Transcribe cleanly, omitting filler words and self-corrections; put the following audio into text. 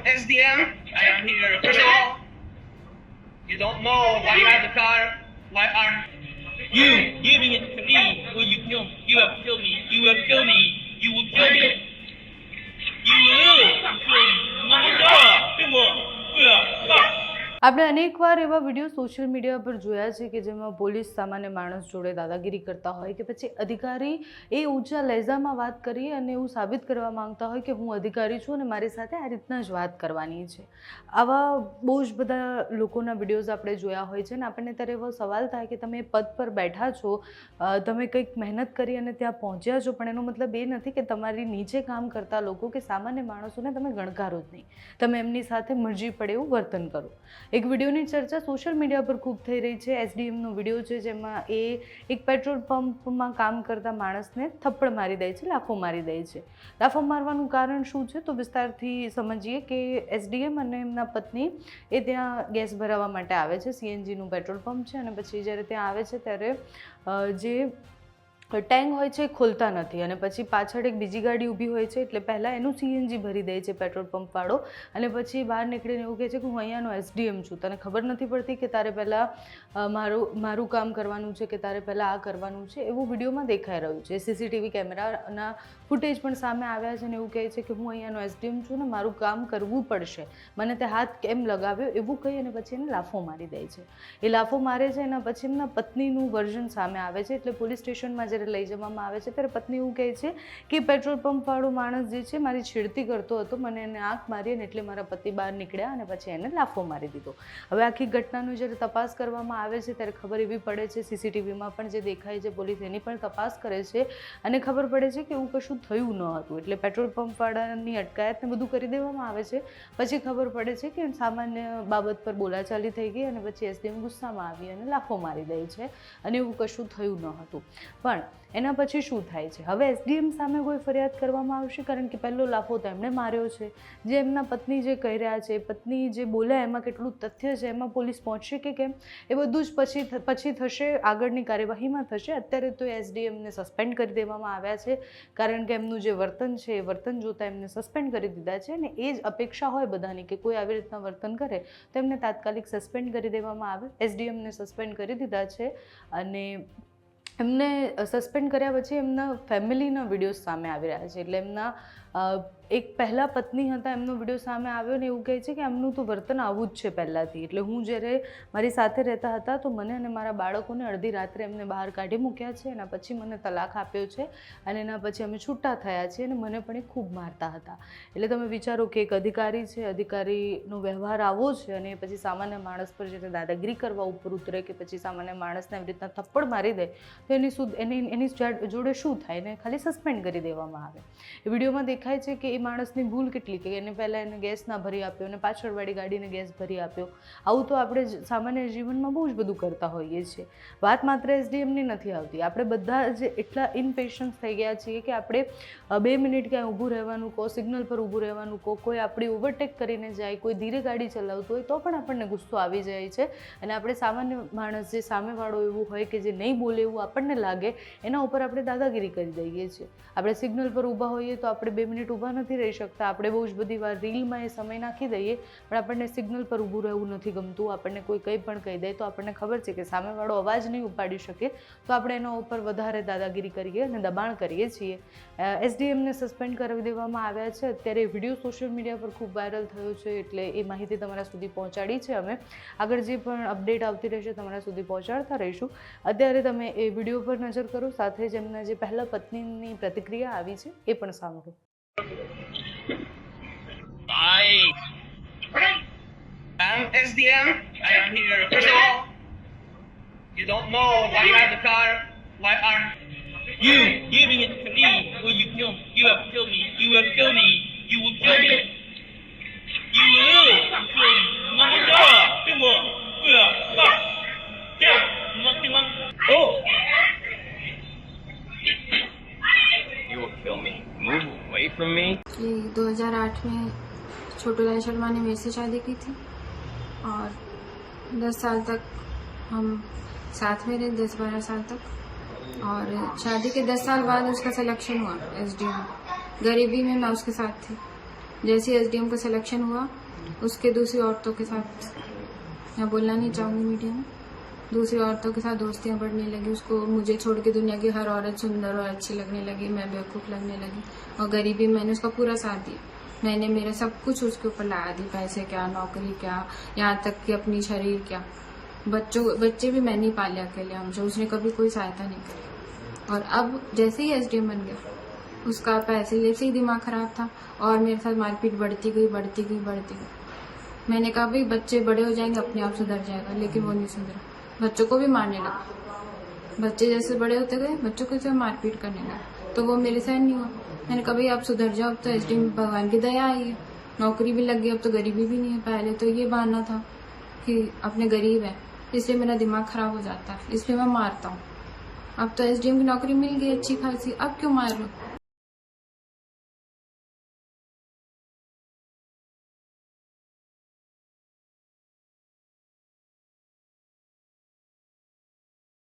SDM. I am here. First of all, you don't know why you have the car. Why are You giving it to me? Will you kill me? You have killed me. You have killed me. You will kill me. You will kill me. આપણે અનેકવાર એવા video social media પર જોયા છે કે જેમાં police સામાન્ય માણસ જોડે દાદાગીરી કરતા હોય કે પછી અધિકારી એ ઊંચા લહેજામાં વાત કરી અને એવું સાબિત કરવા માંગતા હોય કે હું અધિકારી છું અને મારી સાથે આ રીતના જ વાત કરવાની છે. આવા બહુ જ બધા લોકોના વિડીયોઝ આપણે જોયા હોય છે ને આપણને ત્યારે એવો સવાલ થાય કે તમે પદ પર બેઠા છો, તમે કંઈક મહેનત કરી અને ત્યાં પહોંચ્યા છો, પણ એનો મતલબ એ નથી કે તમારી નીચે કામ કરતા લોકો કે સામાન્ય માણસોને તમે ગણકારો જ નહીં, તમે એમની સાથે મરજી પડે એવું વર્તન કરો. એક વિડીયોની ચર્ચા સોશિયલ મીડિયા પર ખૂબ થઈ રહી છે. એસડીએમનો વિડીયો છે જેમાં એ એક પેટ્રોલ પંપમાં કામ કરતા માણસને થપ્પડ મારી દે છે, લાફો મારી દે છે. લાફો મારવાનું કારણ શું છે તો વિસ્તારથી સમજીએ કે એસડીએમ અને એમના પત્ની એ ત્યાં ગેસ ભરાવવા માટે આવે છે. સીએનજીનું પેટ્રોલ પંપ છે અને પછી જ્યારે ત્યાં આવે છે ત્યારે જે ટેન્ક હોય છે એ ખોલતા નથી અને પછી પાછળ એક બીજી ગાડી ઊભી હોય છે એટલે પહેલાં એનું સીએનજી ભરી દે છે પેટ્રોલ પંપવાળો અને પછી બહાર નીકળીને એવું કહે છે કે હું અહીંયાનો એસડીએમ છું, તને ખબર નથી પડતી કે તારે પહેલાં મારું કામ કરવાનું છે કે તારે પહેલાં આ કરવાનું છે, એવું વિડીયોમાં દેખાઈ રહ્યું છે. સીસીટીવી કેમેરાના ફૂટેજ પણ સામે આવ્યા છે અને એવું કહે છે કે હું અહીંયાનો એસડીએમ છું ને મારું કામ કરવું પડશે, મને તે હાથ કેમ લગાવ્યો એવું કહી અને પછી એને લાફો મારી દે છે. એ લાફો મારે છે એના પછી એમના પત્નીનું વર્ઝન સામે આવે છે એટલે પોલીસ સ્ટેશનમાં લઈ જવામાં આવે છે ત્યારે પત્ની એવું કહે છે કે પેટ્રોલ પંપ વાળો માણસ જે છે મારી છેડતી કરતો હતો, મને એને આંખ મારી અને એટલે મારા પતિ બહાર નીકળ્યા અને પછી એને લાફો મારી દીધો. હવે આખી ઘટનાનો જ્યારે તપાસ કરવામાં આવે છે ત્યારે ખબર એવી પડે છે, સીસીટીવીમાં પણ જે દેખાય છે પોલીસ એની પણ તપાસ કરે છે અને ખબર પડે છે કે એવું કશું થયું ન હતું. એટલે પેટ્રોલ પંપ વાળાની અટકાયતને બધું કરી દેવામાં આવે છે. પછી ખબર પડે છે કે સામાન્ય બાબત પર બોલાચાલી થઈ ગઈ અને પછી એસડીએમ ગુસ્સામાં આવી અને લાફો મારી દે છે અને એવું કશું થયું ન હતું. પણ એના પછી શું થાય છે? હવે એસડીએમ સામે કોઈ ફરિયાદ કરવામાં આવશે કારણ કે પહેલો લાફો તો એમણે માર્યો છે. જે એમના પત્ની જે કહી રહ્યા છે, પત્ની જે બોલ્યા એમાં કેટલું તથ્ય છે, એમાં પોલીસ પહોંચશે કે કેમ એ બધું જ પછી થશે, આગળની કાર્યવાહીમાં થશે. અત્યારે તો એસડીએમને સસ્પેન્ડ કરી દેવામાં આવ્યા છે કારણ કે એમનું જે વર્તન છે એ વર્તન જોતાં એમને સસ્પેન્ડ કરી દીધા છે અને એ જ અપેક્ષા હોય બધાની કે કોઈ આવી રીતના વર્તન કરે તો એમને તાત્કાલિક સસ્પેન્ડ કરી દેવામાં આવે. એસડીએમને સસ્પેન્ડ કરી દીધા છે અને એમને સસ્પેન્ડ કર્યા પછી એમના ફેમિલીના વિડીયોઝ સામે આવી રહ્યા છે. એટલે એમના એક પહેલાં પત્ની હતા એમનો વિડીયો સામે આવ્યો ને એવું કહે છે કે એમનું તો વર્તન આવું જ છે પહેલાંથી. એટલે હું જ્યારે મારી સાથે રહેતા હતા તો મને અને મારા બાળકોને અડધી રાત્રે એમને બહાર કાઢી મૂક્યા છે, એના પછી મને તલાક આપ્યો છે અને એના પછી અમે છૂટા થયા છીએ અને મને પણ એ ખૂબ મારતા હતા. એટલે તમે વિચારો કે એક અધિકારી છે, અધિકારીનો વ્યવહાર આવો છે અને પછી સામાન્ય માણસ પર જ્યારે દાદાગીરી કરવા ઉપર ઉતરે કે પછી સામાન્ય માણસને આવી રીતના થપ્પડ મારી દે તો એની જોડે શું થાય? એને ખાલી સસ્પેન્ડ કરી દેવામાં આવે. એ વિડીયોમાં દેખાય છે કે એ માણસની ભૂલ કેટલી કે એને પહેલાં એને ગેસ ના ભરી આપ્યો અને પાછળવાળી ગાડીને ગેસ ભરી આપ્યો. આવું તો આપણે સામાન્ય જીવનમાં બહુ જ બધું કરતા હોઈએ છીએ. વાત માત્ર એસડીએમની નથી આવતી, આપણે બધા જ એટલા ઇનપેશન્સ થઈ ગયા છીએ કે આપણે 2 મિનિટ ક્યાંય ઊભું રહેવાનું કહો, સિગ્નલ પર ઊભું રહેવાનું કહો, કોઈ આપણી ઓવરટેક કરીને જાય, કોઈ ધીરે ગાડી ચલાવતું હોય તો પણ આપણને ગુસ્સો આવી જાય છે અને આપણે સામાન્ય માણસ જે સામેવાળો એવું હોય કે જે નહીં બોલે એવું આપણને લાગે એના ઉપર આપણે દાદાગીરી કરી દઈએ છીએ. આપણે સિગ્નલ પર ઊભા હોઈએ તો આપણે 2 મિનિટ ઊભા નથી રહી શકતા, આપણે બહુ જ બધી વાર રીલમાં એ સમય નાખી દઈએ પણ આપણને સિગ્નલ પર ઊભું રહેવું નથી ગમતું. આપણને કોઈ કંઈ પણ કહી દે તો આપણને ખબર છે કે સામેવાળો અવાજ નહીં ઉપાડી શકે તો આપણે એના ઉપર વધારે દાદાગીરી કરીએ અને દબાણ કરીએ છીએ. એસડીએમને સસ્પેન્ડ કરી દેવામાં આવ્યા છે. અત્યારે વિડીયો સોશિયલ મીડિયા પર ખૂબ વાયરલ થયો છે એટલે એ માહિતી તમારા સુધી પહોંચાડી છે અમે. આગળ જે પણ અપડેટ આવતી રહેશે તમારા સુધી પહોંચાડતા રહીશું. અત્યારે તમે એ વિડીયો પર નજર કરો, સાથે જ એમના જે પહેલા પત્નીની પ્રતિક્રિયા આવી છે એ પણ સાંભળો. I'm SDM. I am here. First of all, you don't know why you have the car. Why are You giving it to me? Will you kill me? You have killed me. You have killed me. You will kill me. You will kill me. Oh! You will kill me. Move away from me. 2008 में छोटूलाल शर्मा ने मेरे से शादी की थी और 10 साल तक हम साथ में रहे, 10-12 साल तक. और शादी के 10 साल बाद उसका सिलेक्शन हुआ एसडीएम. गरीबी में मैं उसके साथ थी जैसे एसडीएम का सिलेक्शन हुआ उसके दूसरी औरतों के साथ, मैं बोलना नहीं चाहूँगी मीडिया में, दूसरी औरतों के साथ दोस्तियां बढ़ने लगी। उसको मुझे छोड़ के दुनिया की हर औरत सुंदर और अच्छी लगने लगी, मैं बेवकूफ़ लगने लगी। और गरीबी, मैंने उसका पूरा साथ दिया, मैंने मेरा सब कुछ उसके ऊपर लगा दी, पैसे क्या, नौकरी क्या, यहाँ तक कि अपनी शरीर क्या। बच्चे भी मैंने ही पाले अकेले हमसे, उसने कभी कोई सहायता नहीं करी। और अब जैसे ही एसडीएम बन गया, उसका पहले से ही दिमाग खराब था और मेरे साथ मारपीट बढ़ती गई। मैंने कहा भाई बच्चे बड़े हो जाएंगे, अपने आप सुधर जाएगा, लेकिन वो नहीं सुधरा, बच्चों को भी मारने लगा। बच्चे जैसे बड़े होते गए, बच्चों को से मारपीट करने लगा, तो वो मेरे सहन नहीं हुआ। मैंने कहा भाई आप सुधर जाओ, अब तो एसडीएम भगवान की दया आई है, नौकरी भी लग गई, अब तो गरीबी भी नहीं है। पहले तो ये बहाना था कि अपने गरीब है, इसलिए मेरा दिमाग खराब हो जाता है, इसलिए मैं मारता हूँ। अब तो एसडीएम की नौकरी मिल गई अच्छी खासी, अब क्यों मार रहे हो?